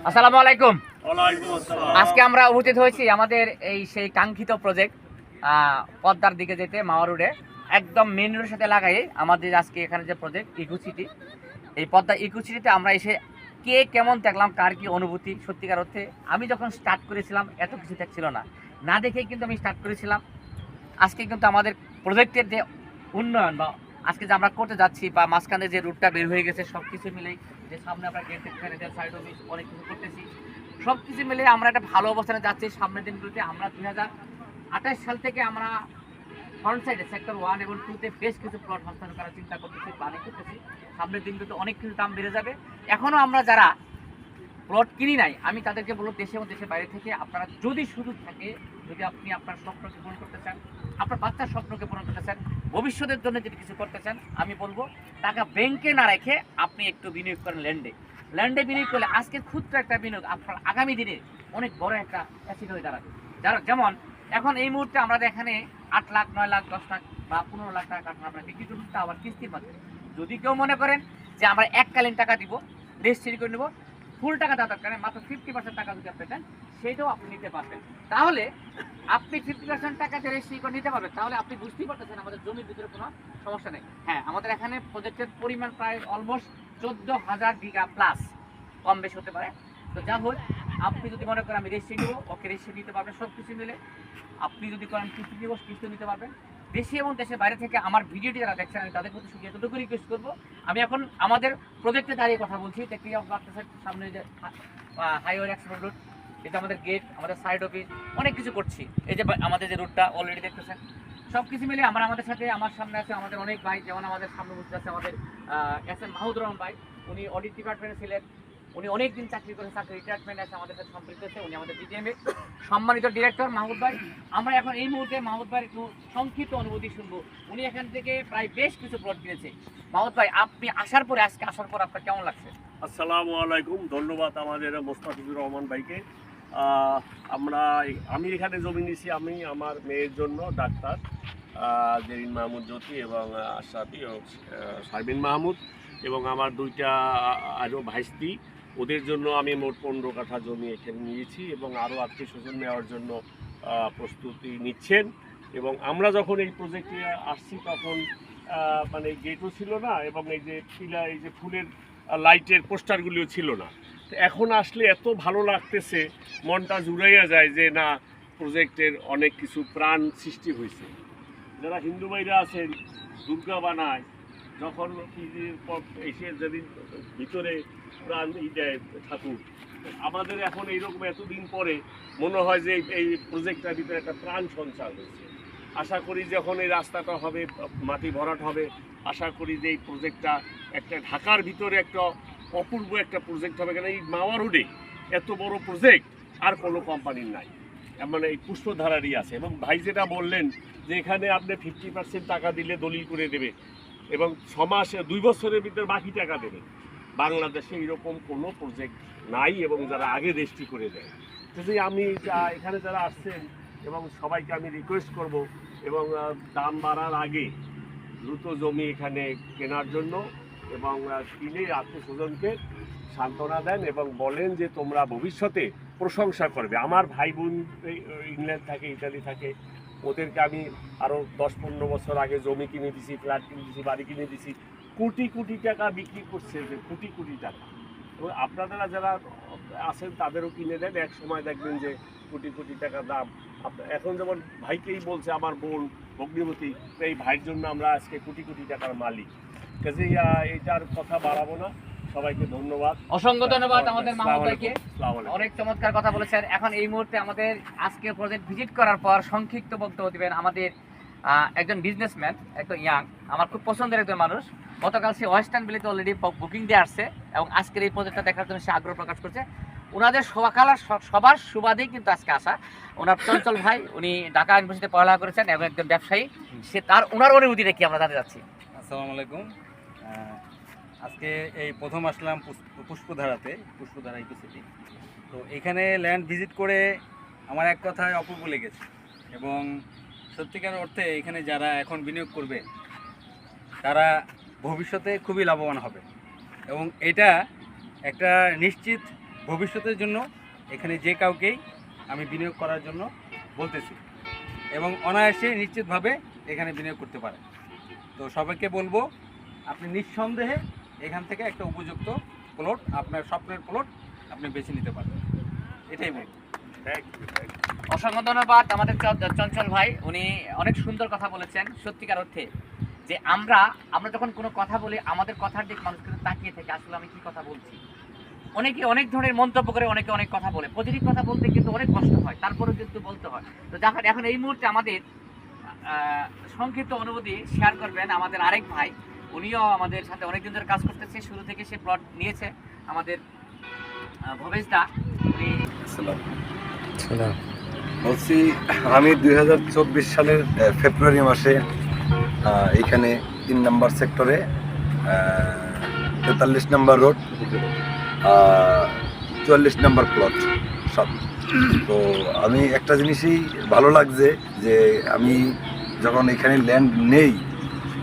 আসসালামু আলাইকুম। ওয়ালাইকুম আসসালাম। আজকে আমরা উপস্থিত হয়েছি আমাদের এই সেই কাঙ্ক্ষিত প্রজেক্ট পদ্মার দিকে যেতে মাওয়া রোডে একদম মেন রোডের সাথে লাগাই আমাদের আজকে এখানে যে প্রজেক্ট ইকো সিটি, এই পদ্মা ইকো সিটিতে আমরা এসে কে কেমন দেখলাম, কার কি অনুভূতি। সত্যিকার অর্থে আমি যখন স্টার্ট করেছিলাম এত কিছু দেখছিল না, না দেখেই কিন্তু আমি স্টার্ট করেছিলাম। আজকে কিন্তু আমাদের প্রজেক্টের যে উন্নয়ন বা আজকে যে আমরা করতে যাচ্ছি বা মাঝখানে যে রুটটা বের হয়ে গেছে সব কিছু মিলেই, যে সামনে আমরা গেট সাইড অফিস অনেক কিছু করতেছি, সব কিছু মিলে আমরা একটা ভালো অবস্থানে যাচ্ছি। সামনের দিনগুলোতে আমরা 2028 সাল থেকে আমরা ফ্রন্ট সাইডে সেক্টর 1 এবং 2-তে বেশ কিছু প্লট হস্তান্তর করার চিন্তা করতেছি, প্ল্যানিং করতেছি। সামনের দিনগুলোতে অনেক কিছু দাম বেড়ে যাবে। এখনও আমরা যারা প্লট কিনি নাই, আমি তাদেরকে বলবো দেশে এবং দেশের বাইরে থেকে আপনারা যদি সুযোগ থাকে, যদি আপনি আপনার স্বপ্নকে পূরণ করতে চান, আপনার বাচ্চার স্বপ্নকে পূরণ করতে চান, ভবিষ্যতের জন্য যদি কিছু করতে চান, আমি বলবো টাকা ব্যাংকে না রেখে আপনি একটু বিনিয়োগ করেন ল্যান্ডে বিনিয়োগ করলে আজকে ক্ষুদ্র একটা বিনিয়োগ আপনার আগামী দিনে অনেক বড় একটা অ্যাসেট হয়ে দাঁড়াবে। যেমন এখন এই মুহূর্তে আমাদের এখানে 8 লাখ 9 লাখ 10 লাখ বা 15 লাখ টাকা কাঠা আমরা বিক্রি করুন, তা আবার কিস্তির মাধ্যমে। যদি কেউ মনে করেন যে আমরা এককালীন টাকা দিব, রেজিস্ট্রি করে নেবো, ফুল টাকা দেওয়া দরকার নেই, মাত্র 50% টাকা যদি আপনি দেন সেটাও আপনি নিতে পারবেন। তাহলে আপনি 50% টাকাতে রেজিস্ট্রি করে নিতে পারবেন। তাহলে আপনি বুঝতেই পারতেছেন আমাদের জমির ভিতরে কোনো সমস্যা নেই। হ্যাঁ, আমাদের এখানে প্রজেক্টের পরিমাণ প্রায় অলমোস্ট 14,000 বিঘা প্লাস, কম বেশি হতে পারে। তো যা হোক, আপনি যদি মনে করেন আমি রেজিস্ট্রি নেবো, ওকে রেজিস্ট্রি নিতে পারবেন সব কিছু মিলে। আপনি যদি করেন কিস্তি নিব, কিস্তি নিতে পারবেন। দেশে এবং দেশের বাইরে থেকে আমার ভিডিওটি যারা দেখছেন আমি তাদের প্রতি শুধু এতটুকু রিকোয়েস্ট করবো, আমি এখন আমাদের প্রজেক্টে দাঁড়িয়ে কথা বলছি। টেকনিক অফ বার্তাসের সামনে যে হাইওয়ে এক্সপ্রেস রুট, এটা আমাদের গেট, আমাদের সাইড অফিস, অনেক কিছু করছি। এই যে আমাদের যে রুটটা অলরেডি দেখতেছেন, সব কিছু মিলে আমাদের সাথে আমার সামনে আছে আমাদের অনেক ভাই। যেমন আমাদের সামনে বসে আছে আমাদের এস এম মাহমুদুর রহমান ভাই, উনি অডিট ডিপার্টমেন্টে ছিলেন, উনি অনেকদিন চাকরি করেন, চাকরি রিটায়ারমেন্ট আছে, আমাদের সাথে সম্পৃক্ত আছে। উনি আমাদের ডিজিএম এর সম্মানিত ডিরেক্টর মাহমুদ ভাই। আমরা এখন এই মুহূর্তে মাহমুদ ভাইয়ের একটু সংক্ষিপ্ত অনুভূতি শুনবো। উনি এখান থেকে প্রায় বেশ কিছু প্লট কিনেছে। মাহমুদ ভাই, আপনি আসার পর আপনার কেমন লাগছে? আসসালামু আলাইকুম। ধন্যবাদ আমাদের মোস্তাফিজুর রহমান ভাইকে। আমি এখানে জমি নিয়েছি, আমি আমার মেয়ের জন্য, ডাক্তার জেরিন মাহমুদ জ্যোতি এবং আশরাফি ও শারমিন মাহমুদ, এবং আমার দুইটা আরও ভাইস্তি, ওদের জন্য আমি মোট 15 কাঠা জমি এখানে নিয়েছি এবং আরও আত্মীয় স্বজন নেওয়ার জন্য প্রস্তুতি নিচ্ছেন। এবং আমরা যখন এই প্রজেক্টে আসছি তখন মানে গেটও ছিল না এবং এই যে পিলার, এই যে ফুলের লাইটের পোস্টারগুলিও ছিল না। তো এখন আসলে এত ভালো লাগতেছে, মনটা জুড়াইয়া যায় যে না, প্রজেক্টের অনেক কিছু প্রাণ সৃষ্টি হয়েছে। যারা হিন্দু ভাইরা আছেন দুর্গা বানায়, যখন এসে যেদিন ভিতরে প্রাণ দেয় ঠাকুর, আমাদের এখন এইরকম এতদিন পরে মনে হয় যে এই প্রজেক্টটার ভিতরে একটা প্রাণ সঞ্চার হয়েছে। আশা করি যখন এই রাস্তাটা হবে, মাটি ভরাট হবে, আশা করি যে এই প্রজেক্টটা একটা ঢাকার ভিতরে একটা অপূর্ব একটা প্রজেক্ট হবে। কেন এই মাওয়া রোডে এত বড় প্রজেক্ট আর কোনো কোম্পানির নাই, মানে এই পুষ্পধারারই আছে। এবং ভাই যেটা বললেন যে এখানে আপনি 50% টাকা দিলে দলিল করে দেবে এবং 6 মাস 2 বছরের ভিতরে বাকি টাকা দেবে, বাংলাদেশে এরকম কোনো প্রজেক্ট নাই এবং যারা আগে রেজিস্ট্রি করে দেয়। যদি আমি এখানে যারা আসছেন এবং সবাইকে আমি রিকোয়েস্ট করব এবং দাম বাড়ার আগে দ্রুত জমি এখানে কেনার জন্য, এবং কিনে আত্মীয় স্বজনকে সান্ত্বনা দেন এবং বলেন যে তোমরা ভবিষ্যতে প্রশংসা করবে। আমার ভাই বোন ইংল্যান্ড থাকে, ইতালি থাকে, ওদেরকে আমি আরও 10-15 বছর আগে জমি কিনে দিছি, ফ্ল্যাট কিনে দিছি, বাড়ি কিনে দিছি, কোটি কোটি টাকা বিক্রি করছে, যে কোটি কোটি টাকা। এবং আপনারা যারা আছেন তাদেরও কিনে দেন, এক সময় দেখবেন যে কোটি কোটি টাকা দাম। এখন যেমন ভাইকেই বলছে আমার বোন অগ্নিবতী, এই ভাইয়ের জন্য আমরা আজকে কোটি কোটি টাকার মালিক। কাজেই এইটার কথা বাড়াবো না। সবাইকে ধন্যবাদ, অসংখ্য ধন্যবাদ আমাদের মাহমুদ ভাইকে, অনেক চমৎকার কথা বলেছেন। এখন এই মুহূর্তে আমাদের আজকে প্রজেক্ট ভিজিট করার পর সংক্ষিপ্ত বক্তব্য দিবেন আমাদের একজন বিজনেসম্যান, একজন ইয়াং, আমার খুব পছন্দের একজন মানুষ। গতকাল সে ওয়েস্টার্ন বিলিতে অলরেডি বুকিং দিয়ে আসছে এবং আজকের এই প্রজেক্টটা দেখার জন্য সে আগ্রহ প্রকাশ করছে। ওনাদের সবার সুবাদেই কিন্তু আজকে আসা। ওনার চঞ্চল ভাই, উনি ঢাকা ইউনিভার্সিটিতে পড়ালেখা করেছেন এবং একজন ব্যবসায়ী। ওনার অনুভূতি রেখে আমরা জানতে যাচ্ছি। আসসালামু আলাইকুম। আজকে এই প্রথম আসলাম পুষ্পধারা ইকো সিটি। তো এখানে ল্যান্ড ভিজিট করে আমার এক কথায় অপূর্ব লেগেছে এবং সত্যিকার অর্থে এখানে যারা এখন বিনিয়োগ করবে তারা ভবিষ্যতে খুবই লাভবান হবে এবং এটা একটা নিশ্চিত ভবিষ্যতের জন্য এখানে যে কাউকেই আমি বিনিয়োগ করার জন্য বলতেছি এবং অনায়াসে নিশ্চিতভাবে এখানে বিনিয়োগ করতে পারে। তো সবাইকে বলবো, আপনি নিঃসন্দেহে এখান থেকে একটা উপযুক্ত প্লট, আপনার স্বপ্নের প্লট আপনি বেছে নিতে পারেন, এটাই বলবো। Thank you. অসংখ্য ধন্যবাদ আমাদের চঞ্চল ভাই, উনি অনেক সুন্দর কথা বলেছেন সত্যিকার অর্থে, যে আমরা যখন কোনো কথা বলি আমাদের কথার দিক মানুষ কিন্তু তাকিয়ে থাকে আসলে আমি কি কথা বলছি। অনেকে অনেক ধরনের মন্তব্য করে, অনেকে অনেক কথা বলে, পজিটিভ কথা বলতে কিন্তু অনেক কষ্ট হয়, তারপরেও কিন্তু বলতে হয়। তো দেখেন এখন এই মুহূর্তে আমাদের সংক্ষিপ্ত অনুভূতি শেয়ার করবেন আমাদের আরেক ভাই, উনিও আমাদের সাথে অনেকদিন ধরে কাজ করতেছে, শুরু থেকে সে প্লট নিয়েছে, আমাদের ভবেশ দা। উনি বলছি, আমি 2024 সালের ফেব্রুয়ারি মাসে এইখানে 3 নম্বর সেক্টরে 43 নম্বর রোড 44 নম্বর প্লট সব। তো আমি একটা জিনিসই ভালো লাগছে যে আমি যখন এখানে ল্যান্ড নেই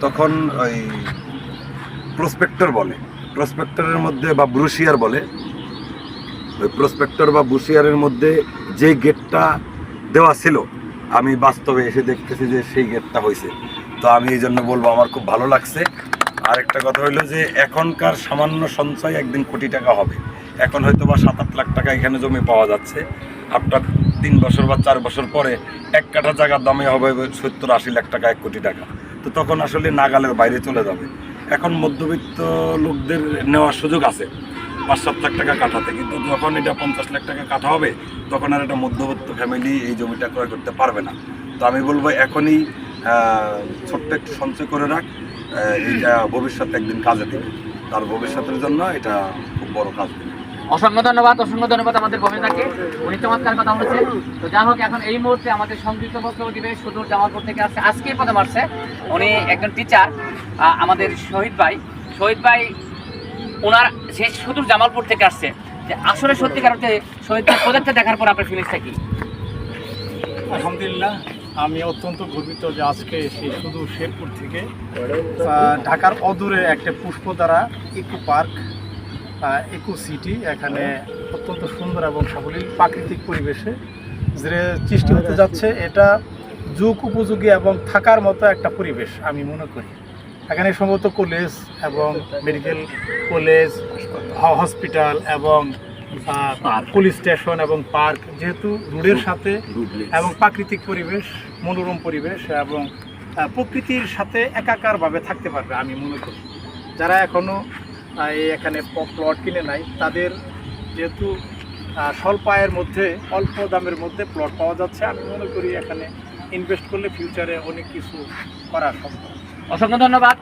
তখন ওই প্রসপেক্টরের মধ্যে বা ব্রুশিয়ার বলে, ওই প্রসপেক্টর বা ব্রুশিয়ারের মধ্যে যে গেটটা দেওয়া ছিল আমি বাস্তবে এসে দেখতেছি যে সেই গেটটা হয়েছে। তো আমি এই জন্য বলবো আমার খুব ভালো লাগছে। আর একটা কথা হইলো যে এখনকার সামান্য সঞ্চয় একদিন কোটি টাকা হবে। এখন হয়তো বা 7-8 লাখ টাকা এখানে জমি পাওয়া যাচ্ছে, আপনার 3 বছর বা 4 বছর পরে 1 কাঠা জায়গার দামে হবে 70-80 লাখ টাকা, 1 কোটি টাকা। তো তখন আসলে নাগালের বাইরে চলে যাবে। এখন মধ্যবিত্ত লোকদের নেওয়ার সুযোগ আছে 5-7 লাখ টাকা কাঠাতে, কিন্তু যখন এটা 50 লাখ টাকা কাঠা হবে তখন আর একটা মধ্যবিত্ত ফ্যামিলি এই জমিটা ক্রয় করতে পারবে না। তো আমি বলবো এখনই ছোট্ট একটু সঞ্চয় করে রাখ, এটা ভবিষ্যতে একদিন কাজে দেবে, তার ভবিষ্যতের জন্য এটা খুব বড় কাজ দেবে। অসংখ্য ধন্যবাদ আমাদের ভবেশদাকে, উনি চমৎকার কথা বলেছেন। তো যাই হোক, এখন এই মুহূর্তে আমাদের সংযুক্ত বক্তব্য দিবে সুদূর জামালপুর থেকে আসছে, আজকেই প্রথম আসছে, উনি একজন টিচার, আমাদের শহীদ ভাই ওনার সে সুদূর জামালপুর থেকে আসছে। যে আসলে সত্যিকার অর্থে শহীদ ভাই প্রজেক্টটা দেখার পর আপনার ফিলিংসটা কি? আলহামদুলিল্লাহ, আমি অত্যন্ত গর্বিত যে আজকে সেই সুদূর শেরপুর থেকে ঢাকার অদূরে একটা পুষ্পধারা ইকো পার্ক, ইকো সিটি, এখানে অত্যন্ত সুন্দর এবং সাবলীল প্রাকৃতিক পরিবেশে যে সৃষ্টি হতে যাচ্ছে, এটা যুগ উপযোগী এবং থাকার মতো একটা পরিবেশ আমি মনে করি। এখানে সম্ভবত কলেজ এবং মেডিকেল কলেজ, হসপিটাল এবং পুলিশ স্টেশন এবং পার্ক, যেহেতু রোডের সাথে এবং প্রাকৃতিক পরিবেশ, মনোরম পরিবেশ এবং প্রকৃতির সাথে একাকারভাবে থাকতে পারবে আমি মনে করি। যারা এখনও এখানে প্লট কিনে নাই তাদের যেহেতু স্বল্প আয়ের মধ্যে অল্প দামের মধ্যে প্লট পাওয়া যাচ্ছে, আমি মনে করি এখানে ইনভেস্ট করলে ফিউচারে অনেক কিছু করা সম্ভব। অসংখ্য ধন্যবাদ।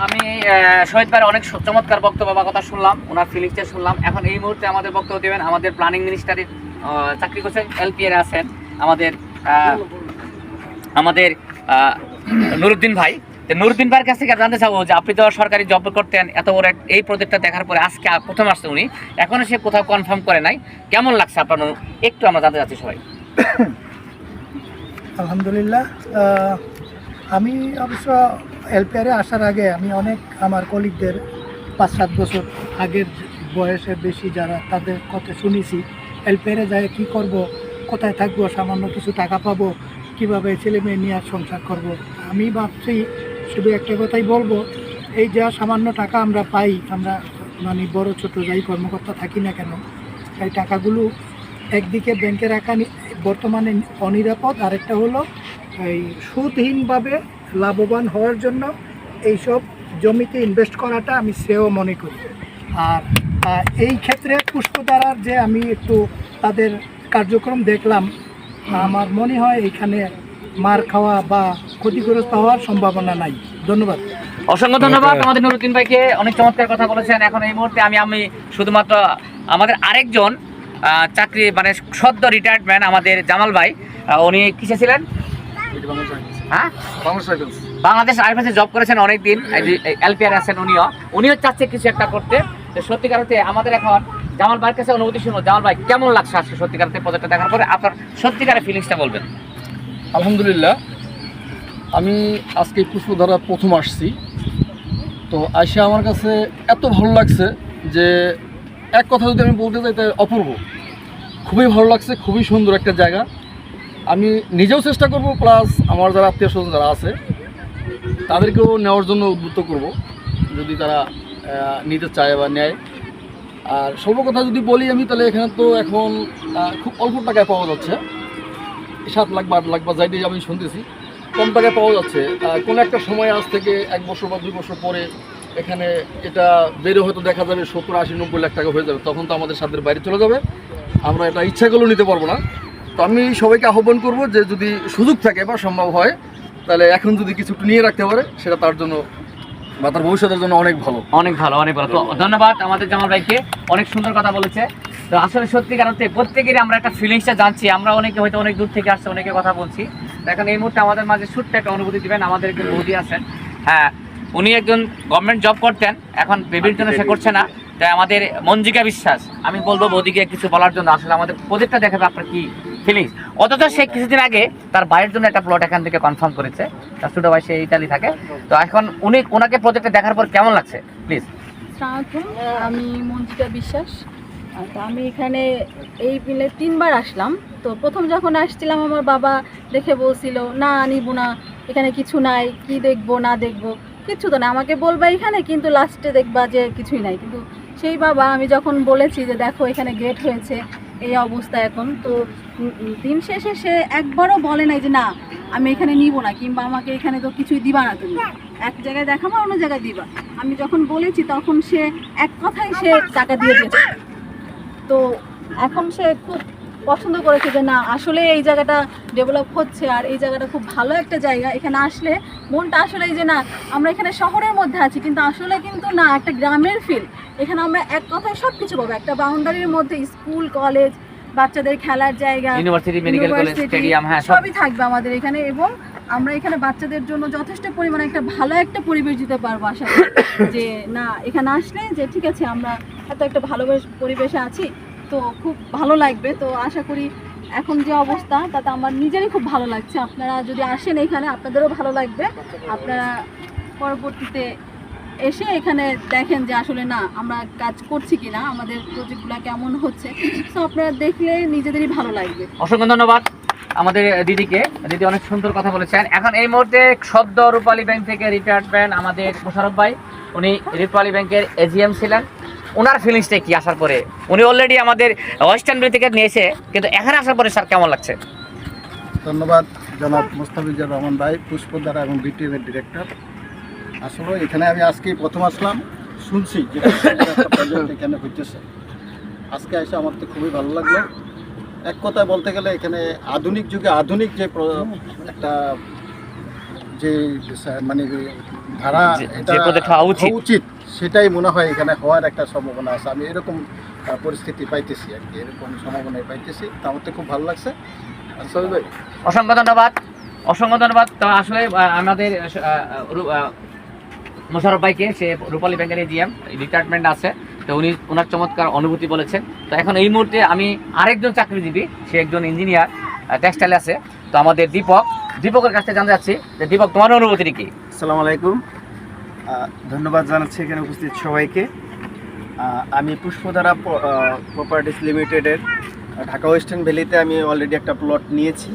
আমি শহীদ ভাইয়ের অনেক চমৎকার বক্তব্য বা কথা শুনলাম, ওনার ফিলিংসটা শুনলাম। এখন এই মুহূর্তে আমাদের বক্তব্য দেবেন আমাদের প্ল্যানিং মিনিস্টারের চাকরি করছেন, এলপিআর আছেন আমাদের নুরুদ্দিন ভাই। নুরুদ্দিন ভাইয়ের কাছ থেকে জানতে চাবো যে আপনি তো সরকারি জব করতেন, এত বড় এই প্রজেক্টটা দেখার পরে আজকে প্রথম আসছে উনি, এখনও সে কোথাও কনফার্ম করে নাই, কেমন লাগছে আপনার একটু আমরা জানতে চাচ্ছি সবাই। আলহামদুলিল্লাহ, আমি অবশ্য এলপিআরে আসার আগে আমি অনেক আমার কলিগদের 5-7 বছর আগের বয়সের বেশি যারা তাদের কথা শুনেছি, এলপিআরে যায় কী করব, কোথায় থাকবো, সামান্য কিছু টাকা পাবো, কীভাবে ছেলে মেয়ে নিয়ে সংসার করব। আমি ভাবছি শুধু একটা কথাই বলবো, এই যা সামান্য টাকা আমরা পাই, আমরা মানে বড় ছোট যাই কর্মকর্তা থাকি না কেন, এই টাকাগুলো একদিকে ব্যাংকে রাখা বর্তমানে অনিরাপদ, আরেকটা হলো এই সুদহীনভাবে লাভবান হওয়ার জন্য এইসব জমিতে ইনভেস্ট করাটা আমি শ্রেয় মনে করি। আর এই ক্ষেত্রে পুষ্পধারার যে আমি একটু তাদের কার্যক্রম দেখলাম, আমার মনে হয় এখানে মার খাওয়া বা ক্ষতিগ্রস্ত হওয়ার সম্ভাবনা নাই। ধন্যবাদ। অসংখ্য ধন্যবাদ আমাদের নুরুদ্দিন ভাইকে, অনেক চমৎকার কথা বলেছেন। এখন এই মুহূর্তে আমি শুধুমাত্র আমাদের আরেকজন চাকরি মানে সদ্য রিটায়ার্ডম্যান আমাদের জামাল ভাই, উনি কিসে ছিলেন? হ্যাঁ, বাংলাদেশ রাইফেলসে জব করেছেন অনেকদিন, এলপিআর আছেন উনিও চাচ্ছে কিছু একটা করতে। সত্যিকার অর্থে আমাদের এখন জামাল ভাইয়ের কাছে অনুভূতি শুনো। জামাল ভাই, কেমন লাগছে আজকে সত্যিকার অর্থে প্রজেক্টটা দেখার পরে আপনার সত্যিকারের ফিলিংসটা বলবেন। আলহামদুলিল্লাহ, আমি আজকে পুষ্পধারা প্রথম আসছি, তো আইসা আমার কাছে এত ভালো লাগছে যে এক কথা যদি আমি বলতে চাই তাই অপূর্ব, খুবই ভালো লাগছে, খুবই সুন্দর একটা জায়গা। আমি নিজেও চেষ্টা করব, প্লাস আমার যারা আত্মীয় স্বজন যারা আছে তাদেরকেও নেওয়ার জন্য উদ্বুদ্ধ করব, যদি তারা নিতে চায় বা নেয়। আর সর্ব কথা যদি বলি আমি, তাহলে এখানে তো এখন খুব অল্প টাকায় পাওয়া যাচ্ছে, 7 লাখ বা 8 লাখ বা যাইতেই আমি শুনতেছি কম টাকায় পাওয়া যাচ্ছে। কোনো একটা সময় আজ থেকে 1 বছর বা 2 বছর পরে এখানে এটা বেড়ে হয়তো দেখা যাবে 70, 80, 90 লাখ টাকা হয়ে যাবে, তখন তো আমাদের সাধ্যের বাইরে চলে যাবে, আমরা এটা ইচ্ছা করলেও নিতে পারবো না। তো আমি সবাইকে আহ্বান করব যে যদি সুযোগ থাকে বা সম্ভব হয়, তাহলে এখন যদি কিছু একটু নিয়ে রাখতে পারে, সেটা তার জন্য বা তার ভবিষ্যতের জন্য অনেক ভালো। অনেক ভালো, অনেক ভালো। তো ধন্যবাদ আমাদের জামাল ভাইকে, অনেক সুন্দর কথা বলেছে। তো আসলে সত্যিকার অর্থে প্রত্যেকেরই আমরা একটা ফিলিংসটা জানছি, আমরা অনেকে হয়তো অনেক দূর থেকে আসছে, অনেকে কথা বলছি। তো এখন এই মুহূর্তে আমাদের মাঝে ছোট্ট একটা অনুভূতি দিবেন, আমাদের একজন বৌদি আছেন। হ্যাঁ, উনি একজন গভর্নমেন্ট জব করতেন, এখন বেবির জন্য সে করছে না। তাই আমাদের মঞ্জিকা বিশ্বাস, আমি বলবো বৌদিকে কিছু বলার জন্য। আসলে আমাদের প্রজেক্টটা দেখাবে আপনার কি ফিলিংস। অথচ সে কিছুদিন আগে তার ভাইয়ের জন্য একটা প্লট এখান থেকে কনফার্ম করেছে, তার ছোটো ভাই সে ইতালি থাকে। তো এখন ওনাকে প্রজেক্টটা দেখার পর কেমন লাগছে প্লিজ। আসসালামু আলাইকুম, আমি মঞ্জিকা বিশ্বাস। তো আমি এখানে এই বিলে 3 বার আসলাম। তো প্রথম যখন আসছিলাম আমার বাবা দেখে বলছিল না নিব না, এখানে কিছু নাই, কি দেখবো না দেখবো কিছু তো না, আমাকে বলবা এখানে, কিন্তু লাস্টে দেখবা যে কিছুই নাই। কিন্তু সেই বাবা আমি যখন বলেছি যে দেখো এখানে গেট হয়েছে, এই অবস্থা এখন, তো দিন শেষে সে একবারও বলে নাই যে না আমি এখানে নিব না, কিংবা আমাকে এখানে তো কিছুই দিবা না, তুমি এক জায়গায় দেখাবো অন্য জায়গায় দিবা। আমি যখন বলেছি তখন সে এক কথাই সে টাকা দিয়ে দিয়েছে। তো এখন সে খুব পছন্দ করেছে যে না আসলে এই জায়গাটা ডেভেলপ হচ্ছে, আর এই জায়গাটা খুব ভালো একটা জায়গা। এখানে আসলে মনটা আসলে এই যে না আমরা এখানে শহরের মধ্যে আছি, কিন্তু আসলে কিন্তু না, একটা গ্রামের ফিল। এখানে আমরা এক কথায় সব কিছু পাবো, একটা বাউন্ডারির মধ্যে স্কুল, কলেজ, বাচ্চাদের খেলার জায়গা, ইউনিভার্সিটি, মেডিকেল কলেজ, স্টেডিয়াম, হ্যাঁ সবই থাকবে আমাদের এখানে। এবং আমরা এখানে বাচ্চাদের জন্য যথেষ্ট পরিমাণে একটা ভালো একটা পরিবেশ দিতে পারবো আশা করি। যে না এখানে আসলে যে ঠিক আছে আমরা এত একটা ভালো পরিবেশে আছি, তো খুব ভালো লাগবে। তো আশা করি এখন যে অবস্থা তাতে আমার নিজেরই খুব ভালো লাগছে। আপনারা যদি আসেন এখানে আপনাদেরও ভালো লাগবে, আপনারা পরবর্তীতে এসে এখানে দেখেন যে আসলে না আমরা কাজ করছি কিনা, আমাদের প্রজেক্টগুলো কেমন হচ্ছে। তো আপনারা দেখলে নিজেদেরই ভালো লাগবে। অসংখ্য ধন্যবাদ আমাদের দিদিকে, দিদি অনেক সুন্দর কথা বলেছেন। এখন এই মুহূর্তে সদ্য রূপালী ব্যাংক থেকে রিটায়ারমেন্ট আমাদের মোশারফ ভাই, উনি রূপালী ব্যাংকের এজিএম ছিলেন। ওনার ফিলিংসটা কি আসার পরে? উনি অলরেডি আমাদের ওয়েস্টার্ন ব্যাংক থেকে নিয়েছে, কিন্তু এখানে আসার পরে স্যার কেমন লাগছে? ধন্যবাদ জনাব মোস্তাফিজুর রহমান ভাই, পুষ্পধারা এবং বিটিএমের ডিরেক্টর। আসলে এখানে আমি আজকেই প্রথম আসলাম, শুনছি যে একটা প্রজেক্ট এখানে হইতেছে। আজকে এসে আমার তো খুবই ভালো লাগলো। এক কথায় বলতে গেলে এখানে আধুনিক যুগে আধুনিক যে একটা যে মানে ধারা এটা হওয়া উচিত, সেটাই মনে হয় এখানে হওয়ার একটা সম্ভাবনা আছে। আমি এরকম পরিস্থিতি পাইতেছি আর কি, এরকম সম্ভাবনায় পাইতেছি। তা আমার তো খুব ভালো লাগছে। ভাই অসংখ্য ধন্যবাদ, অসংখ্য ধন্যবাদ। তো আসলে আমাদের মোশারফ ভাইকে, সে রূপালী ব্যাংকের এজিএম, রিটায়ারমেন্ট আছে। তো উনি ওনার চমৎকার অনুভূতি বলেছেন। তো এখন এই মুহূর্তে আমি আরেকজন চাকরিজীবী, সে একজন ইঞ্জিনিয়ার, টেক্সটাইল আছে। তো আমাদের দীপকের কাছ থেকে জানতে যাচ্ছি যে দীপক, তোমার অনুভূতি কি? আসসালামু আলাইকুম, ধন্যবাদ জানাচ্ছি এখানে উপস্থিত সবাইকে। আমি পুষ্পধারা প্রপার্টিস লিমিটেডের ঢাকা ওয়েস্টার্ন ভ্যালিতে আমি অলরেডি একটা প্লট নিয়েছি।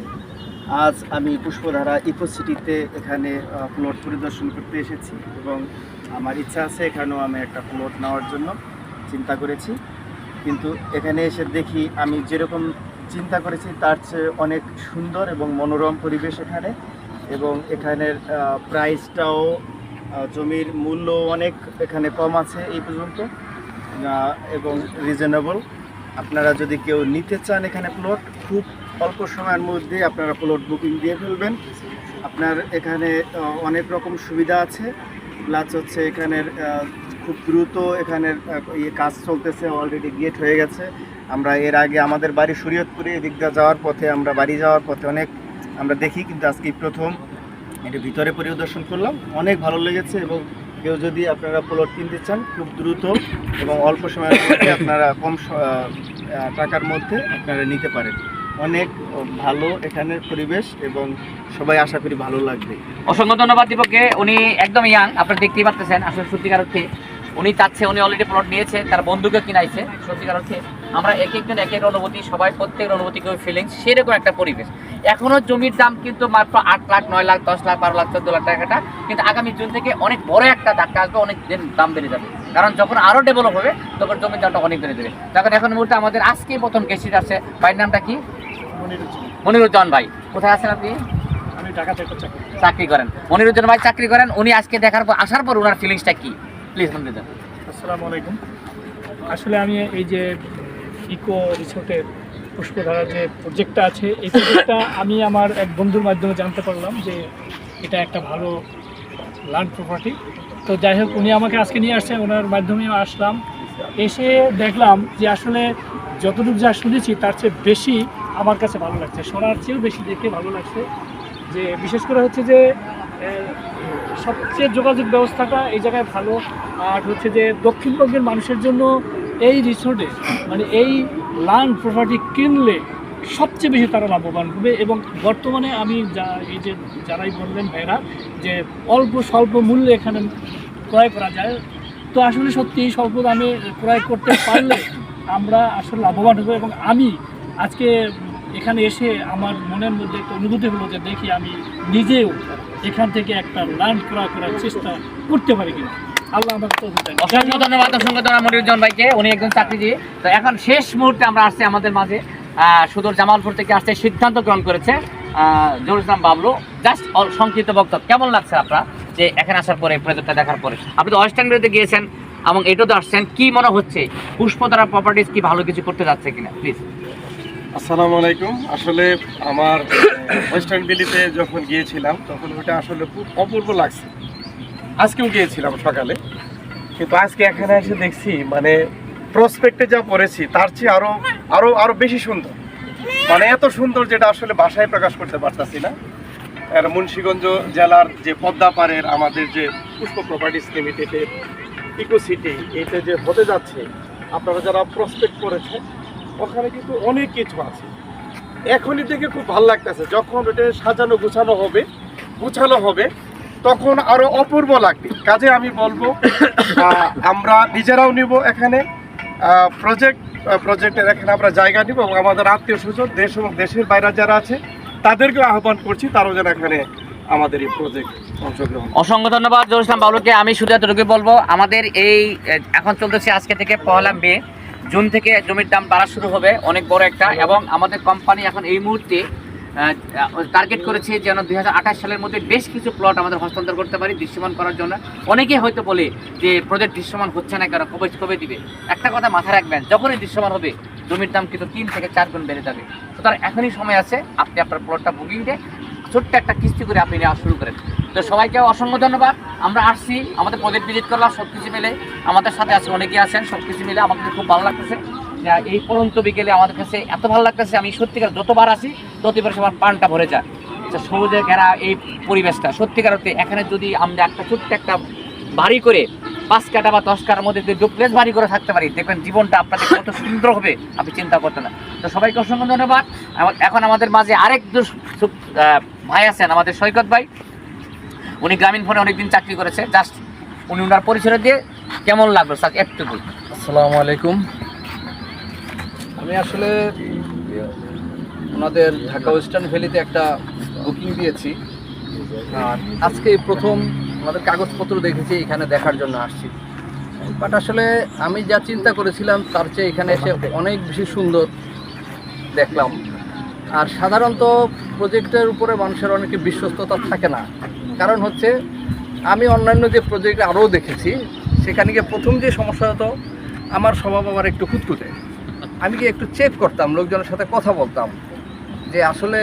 আজ আমি পুষ্পধারা ইকো সিটিতে এখানে প্লট পরিদর্শন করতে এসেছি এবং আমার ইচ্ছা আছে এখানেও আমি একটা প্লট নেওয়ার জন্য চিন্তা করেছি। কিন্তু এখানে এসে দেখি আমি যেরকম চিন্তা করেছি তার চেয়ে অনেক সুন্দর এবং মনোরম পরিবেশ এখানে, এবং এখানের প্রাইসটাও, জমির মূল্য অনেক এখানে কম আছে এই পর্যন্ত এবং রিজনেবল। আপনারা যদি কেউ নিতে চান এখানে প্লট, খুব অল্প সময়ের মধ্যে আপনারা প্লট বুকিং দিয়ে ফেলবেন। আপনার এখানে অনেক রকম সুবিধা আছে, প্লাস হচ্ছে এখানের খুব দ্রুত এখানের কাজ চলতেছে, অলরেডি গেট হয়ে গেছে। আমরা এর আগে আমাদের বাড়ি শরীয়তপুরে এদিক দিয়ে যাওয়ার পথে, আমরা বাড়ি যাওয়ার পথে অনেক আমরা দেখি, কিন্তু আজকে প্রথম এটা ভিতরে পরিদর্শন করলাম, অনেক ভালো লেগেছে। এবং কেউ যদি আপনারা প্লট কিনতে চান খুব দ্রুত এবং অল্প সময়ের মধ্যে আপনারা কম টাকার মধ্যে আপনারা নিতে পারেন। অনেক ভালো এখানের পরিবেশ এবং সবাই আশা করি ভালো লাগবে। অসংখ্য ধন্যবাদ দীপককে, উনি একদম ইয়াং, আপনারা দেখতেই পাচ্ছেন। আসলে সত্যিকার অর্থে উনি চাচ্ছে, উনি অলরেডি প্লট নিয়েছে, তার বন্ধুকে কিনাইছে। সত্যিকার অর্থে আমরা এক একজন এক এক অনুভূতি, সবাই প্রত্যেকের অনুভূতি কেউ ফিলিংস, সেরকম একটা পরিবেশ। এখনও জমির দাম কিন্তু মাত্র 8 লাখ, 9 লাখ, 10 লাখ, 12 লাখ, 14 লাখ টাকাটা, কিন্তু আগামী জুন থেকে অনেক বড় একটা ধাক্কা আসবে, অনেক দিন দাম বেড়ে যাবে। কারণ যখন আরও ডেভেলপ হবে তখন জমির দামটা অনেক বেড়ে দেবে। তখন এখন মুহূর্তে আমাদের আজকেই প্রথম গেস্ট আছে, ভাইয়ের নামটা কি? মনিরুজ্জামান ভাই। কোথায় আছেন আপনি? আমি ঢাকাতে চাকরি করেন। মনিরুজ্জামান ভাই চাকরি করেন। উনি আজকে দেখার পর, আসার পর ওনার ফিলিংসটা কি, প্লিজ মনিরুজ্জামান। আসসালামু আলাইকুম। আসলে আমি এই যে ইকো রিসোর্টের পুষ্পধারা যে প্রজেক্টটা আছে, এই প্রজেক্টটা আমি আমার এক বন্ধুর মাধ্যমে জানতে পারলাম যে এটা একটা ভালো ল্যান্ড প্রপার্টি। তো যাই হোক, উনি আমাকে আজকে নিয়ে আসছেন, ওনার মাধ্যমে আসলাম। এসে দেখলাম যে আসলে যতটুকু যা শুনেছি তার চেয়ে বেশি আমার কাছে ভালো লাগছে, শোনার চেয়েও বেশি দেখে ভালো লাগছে। যে বিশেষ করে হচ্ছে যে সবচেয়ে যোগাযোগ ব্যবস্থাটা এই জায়গায় ভালো। আর হচ্ছে যে দক্ষিণবঙ্গের মানুষের জন্য এই রিসোর্টে মানে এই ল্যান্ড প্রপার্টি কিনলে সবচেয়ে বেশি তারা লাভবান হবে। এবং বর্তমানে আমি এই যে যারাই বললেন ভাইরা যে অল্প স্বল্প মূল্যে এখানে ক্রয় করা যায়, তো আসলে সত্যি স্বল্প দামে ক্রয় করতে পারলে আমরা আসলে লাভবান হবো। এবং আমি আজকে এখানে এসে আমার মনের মধ্যে একটা অনুভূতি হলো যে দেখি আমি নিজেও এখান থেকে একটা ল্যান্ড ক্রয় করার চেষ্টা করতে পারি কিনা। আল্লাহ আমাকে তো অসংখ্য ধন্যবাদ, অসংখ্য ধন্যবাদ মনিরুজ্জামান ভাইকে, উনি একজন চাকরিজীবী। তো এখন শেষ মুহূর্তে আমরা আসছি আমাদের মাঝে, সুদূর জামালপুর থেকে আসতে সিদ্ধান্ত গ্রহণ করেছে জহুরুল ইসলাম বাবলু। জাস্ট সংক্ষিপ্ত বক্তব্য, কেমন লাগছে আপনার যে এখানে আসার পরে, প্রজেক্টটা দেখার পরে? আপনি তো ওয়েস্টার্ন ভিউতে গিয়েছেন এবং এটাতে আসছেন, কি মনে হচ্ছে পুষ্পধারা প্রপার্টিজ কি ভালো কিছু করতে যাচ্ছে কিনা, প্লিজ? আসসালামু আলাইকুম। আসলে আমার ওয়েস্টার্ন ভ্যালিতে যখন গিয়েছিলাম তখন ওটা আসলে খুব অপূর্ব লাগছে। আজকেও গিয়েছিলাম সকালে, কিন্তু আজকে এখানে এসে দেখছি মানে প্রসপেক্টে যা পড়েছি তার চেয়ে আরো বেশি সুন্দর, মানে এত সুন্দর যেটা আসলে ভাষায় প্রকাশ করতে পারতাছি না। আর মুন্সিগঞ্জ জেলার যে পদ্মা পাড়ের আমাদের যে পুষ্প প্রপার্টিস লিমিটেডের ইকো সিটি, এটা যে হতে যাচ্ছে, আপনারা যারা প্রসপেক্ট করেছেন ওখানে কিন্তু অনেক কিছু আছে। এখনই থেকে খুব ভালো লাগতেছে, যখন এটা সাজানো গুছানো হবে তখন আরো অপূর্ব লাগবে। কাজে আমি বলবো আমরা নিজেরাও নিব এখানে প্রজেক্টের এখানে আমরা জায়গা নিব, এবং আমাদের আত্মীয় স্বজন দেশ এবং দেশের বাইরে যারা আছে তাদেরকেও আহ্বান করছি তারাও যেন এখানে আমাদের এই প্রজেক্ট অংশগ্রহণ। অসংখ্য ধন্যবাদ জহুরুল ইসলাম বাবলুকে। আমি শুধু এতটুকু বলবো, আমাদের এই এখন চলতেছে আজকে থেকে 1 মে, জুন থেকে জমির দাম বাড়া শুরু হবে, অনেক বড় একটা। এবং আমাদের কোম্পানি এখন এই মুহূর্তে টার্গেট করেছে যেন 2028 সালের মধ্যে বেশ কিছু প্লট আমাদের হস্তান্তর করতে পারি দৃশ্যমান করার জন্য। অনেকেই হয়তো বলে যে প্রজেক্ট দৃশ্যমান হচ্ছে না কেন, কবে দিবে। একটা কথা মাথায় রাখবেন, যখনই দৃশ্যমান হবে জমির দাম কিন্তু 3 থেকে 4 গুণ বেড়ে যাবে। সুতরাং এখনই সময় আছে, আপনি আপনার প্লটটা বুকিং দিয়ে ছোট্ট একটা কিস্তি করে আপনি নেওয়া শুরু করেন। তো সবাইকে অসংখ্য ধন্যবাদ। আমরা আসছি, আমাদের প্রজেক্ট ভিজিট করলাম, সব কিছু মিলে আমাদের সাথে আছে, অনেকেই আছেন, সব কিছু মিলে আমাদের খুব ভালো লাগতেছে। এই পরন্ত বিকেলে আমাদের কাছে এত ভালো লাগতেছে, আমি সত্যিকার যতবার আসি ততবার সবার প্রাণটা ভরে যায়। সবুজে ঘেরা এই পরিবেশটা সত্যিকার অর্থে, এখানে যদি আমরা একটা ছোট্ট একটা বাড়ি করে 5 কাঠা বা 10 কাঠার মধ্যে যদি ডুপ্লেক্স বাড়ি করে থাকতে পারি, দেখবেন জীবনটা আপনাদের কত সুন্দর হবে, আপনি চিন্তা করতেন না। তো সবাইকে অসংখ্য ধন্যবাদ। এখন আমাদের মাঝে আরেক ভাই আছেন, আমাদের সৈকত ভাই। উনি গ্রামীণ ফোনে অনেকদিন চাকরি করেছে। জাস্ট উনি ওনার পরিচয় দিয়ে কেমন লাগলো স্যার একটু? আসসালামু আলাইকুম। আমি আসলে ওনাদের ঢাকা ওয়েস্টার্ন ভ্যালিতে একটা বুকিং দিয়েছি, আর আজকে প্রথম ওনাদের কাগজপত্র দেখেছি, এখানে দেখার জন্য আসছি। বাট আসলে আমি যা চিন্তা করেছিলাম তার চেয়ে এখানে এসে অনেক বেশি সুন্দর দেখলাম। আর সাধারণত প্রজেক্টের উপরে মানুষের অনেকে বিশ্বস্ততা থাকে না, কারণ হচ্ছে আমি অন্যান্য যে প্রজেক্ট আরও দেখেছি সেখানে গিয়ে প্রথম যে সমস্যা হতো, আমার স্বভাব আবার একটু খুঁতখুঁতে। আমি কি একটু চেক করতাম, লোকজনের সাথে কথা বলতাম যে আসলে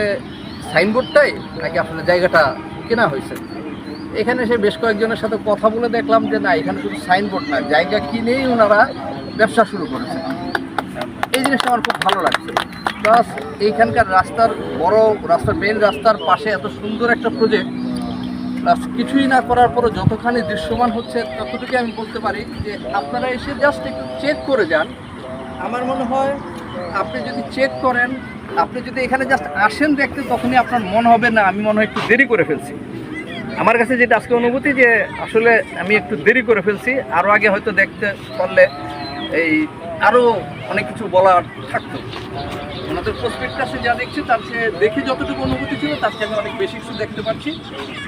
সাইনবোর্ডটাই নাকি আসলে জায়গাটা কেনা হয়েছে। এখানে এসে বেশ কয়েকজনের সাথে কথা বলে দেখলাম যে না, এখানে শুধু সাইনবোর্ড না, জায়গা কিনেই ওনারা ব্যবসা শুরু করেছে। এই জিনিসটা আমার খুব ভালো লাগছে। প্লাস এইখানকার রাস্তার মেন রাস্তার পাশে এত সুন্দর একটা প্রজেক্ট, প্লাস কিছুই না করার পরও যতখানি দৃশ্যমান হচ্ছে ততটুকু আমি বলতে পারি যে আপনারা এসে জাস্ট একটু চেক করে যান। আমার মনে হয় আপনি যদি চেক করেন, আপনি যদি এখানে জাস্ট আসেন দেখতে, তখনই আপনার মনে হবে না আমি মনে হয় একটু দেরি করে ফেলছি। আমার কাছে যেটা আজকে অনুভূতি যে আসলে আমি একটু দেরি করে ফেলছি, আরও আগে হয়তো দেখতে পারলে এই আরও অনেক কিছু বলার থাকতো। ওনাদের প্রসপেক্টাসে যা দেখছি তার চেয়ে দেখে যতটুকু অনুভূতি ছিল তার চেয়ে আমি অনেক বেশি কিছু দেখতে পাচ্ছি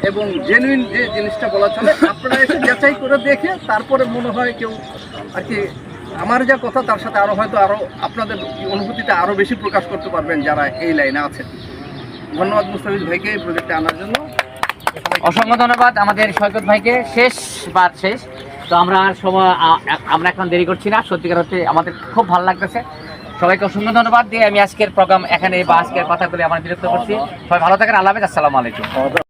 এবং জেনুইন যে জিনিসটা বলা চলে আপনারা এসে যাচাই করে দেখে তারপরে মনে হয় কেউ আর কি আমার যা কথা তার সাথে আরও হয়তো আরও আপনাদের অনুভূতিটা আরও বেশি প্রকাশ করতে পারবেন যারা এই লাইনে আছেন। ধন্যবাদ মুস্তাফিজ ভাইকে এই প্রজেক্টে আনার জন্য। অসংখ্য ধন্যবাদ আমাদের সৈকত ভাইকে। শেষ। তো আমরা আর সময় আমরা এখন দেরি করছি না, সত্যিকার হচ্ছে আমাদের খুব ভালো লাগতেছে। সবাইকে অসংখ্য ধন্যবাদ দিয়ে আমি আজকের প্রোগ্রাম এখানে বা আজকের কথাগুলি আমার বিরক্ত করছি। সবাই ভালো থাকেন, আল্লাহ হাফেজ, আসসালামু আলাইকুম।